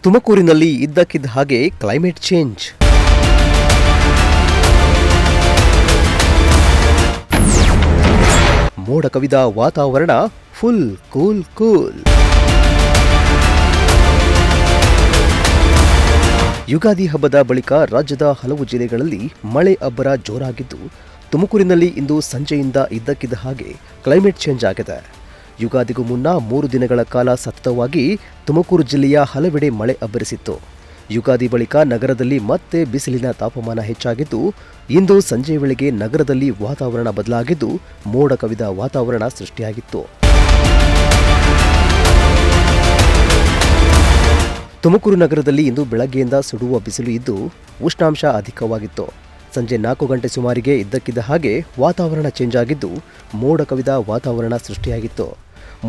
ತುಮಕೂರಿನಲ್ಲಿ ಇದ್ದಕ್ಕಿದ್ದ ಹಾಗೆ ಕ್ಲೈಮೇಟ್ ಚೇಂಜ್. ಮೋಡ ಕವಿದ ವಾತಾವರಣ, ಫುಲ್ ಕೂಲ್. ಯುಗಾದಿ ಹಬ್ಬದ ಬಳಿಕ ರಾಜ್ಯದ ಹಲವು ಜಿಲ್ಲೆಗಳಲ್ಲಿ ಮಳೆ ಅಬ್ಬರ ಜೋರಾಗಿದ್ದು, ತುಮಕೂರಿನಲ್ಲಿ ಇಂದು ಸಂಜೆಯಿಂದ ಇದ್ದಕ್ಕಿದ್ದ ಹಾಗೆ ಕ್ಲೈಮೇಟ್ ಚೇಂಜ್ ಆಗಿದೆ. ಯುಗಾದಿಗೂ ಮುನ್ನ 3 ದಿನಗಳ ಕಾಲ ಸತತವಾಗಿ ತುಮಕೂರು ಜಿಲ್ಲೆಯ ಹಲವೆಡೆ ಮಳೆ ಅಬ್ಬರಿಸಿತ್ತು. ಯುಗಾದಿ ಬಳಿಕ ನಗರದಲ್ಲಿ ಮತ್ತೆ ಬಿಸಿಲಿನ ತಾಪಮಾನ ಹೆಚ್ಚಾಗಿದ್ದು, ಇಂದು ಸಂಜೆಯ ವೇಳೆಗೆ ನಗರದಲ್ಲಿ ವಾತಾವರಣ ಬದಲಾಗಿದ್ದು, ಮೋಡ ಕವಿದ ವಾತಾವರಣ ಸೃಷ್ಟಿಯಾಗಿತ್ತು. ತುಮಕೂರು ನಗರದಲ್ಲಿ ಇಂದು ಬೆಳಗ್ಗೆಯಿಂದ ಸುಡುವ ಬಿಸಿಲು ಇದ್ದು, ಉಷ್ಣಾಂಶ ಅಧಿಕವಾಗಿತ್ತು. ಸಂಜೆ 4 ಗಂಟೆ ಸುಮಾರಿಗೆ ಇದ್ದಕ್ಕಿದ್ದ ಹಾಗೆ ವಾತಾವರಣ ಚೇಂಜ್ ಆಗಿದ್ದು, ಮೋಡ ಕವಿದ ವಾತಾವರಣ ಸೃಷ್ಟಿಯಾಗಿತ್ತು.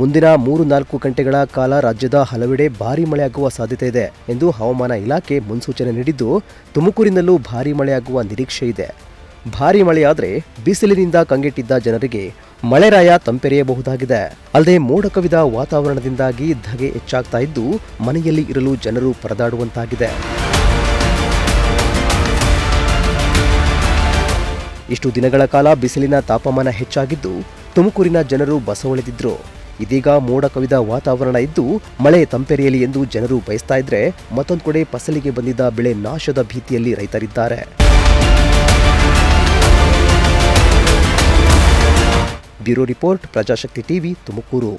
ಮುಂದಿನ 3-4 ಗಂಟೆಗಳ ಕಾಲ ರಾಜ್ಯದ ಹಲವೆಡೆ ಭಾರೀ ಮಳೆಯಾಗುವ ಸಾಧ್ಯತೆ ಇದೆ ಎಂದು ಹವಾಮಾನ ಇಲಾಖೆ ಮುನ್ಸೂಚನೆ ನೀಡಿದ್ದು, ತುಮಕೂರಿನಲ್ಲೂ ಭಾರೀ ಮಳೆಯಾಗುವ ನಿರೀಕ್ಷೆ ಇದೆ. ಭಾರೀ ಮಳೆಯಾದರೆ ಬಿಸಿಲಿನಿಂದ ಕಂಗೆಟ್ಟಿದ್ದ ಜನರಿಗೆ ಮಳೆರಾಯ ತಂಪೆರೆಯಬಹುದಾಗಿದೆ. ಅಲ್ಲದೆ ಮೋಡ ಕವಿದ ವಾತಾವರಣದಿಂದಾಗಿ ಧಗೆ ಹೆಚ್ಚಾಗ್ತಾ ಇದ್ದು, ಮನೆಯಲ್ಲಿ ಇರಲು ಜನರು ಪರದಾಡುವಂತಾಗಿದೆ. ಇಷ್ಟು ದಿನಗಳ ಕಾಲ ಬಿಸಿಲಿನ ತಾಪಮಾನ ಹೆಚ್ಚಾಗಿದ್ದು, ತುಮಕೂರಿನ ಜನರು ಬಸವಳಿದಿದ್ರು. ಇದೀಗ ಮೋಡ ಕವಿದ ವಾತಾವರಣ ಇದ್ದು, ಮಳೆ ತಂಪೆರೆಯಲಿ ಎಂದು ಜನರು ಬಯಸ್ತಾ ಇದ್ರೆ, ಮತ್ತೊಂದು ಕಡೆ ಫಸಲಿಗೆ ಬಂದಿದ್ದ ಬೆಳೆ ನಾಶದ ಭೀತಿಯಲ್ಲಿ ರೈತರಿದ್ದಾರೆ. Bureau report, Prajashakti TV, Tumakuru.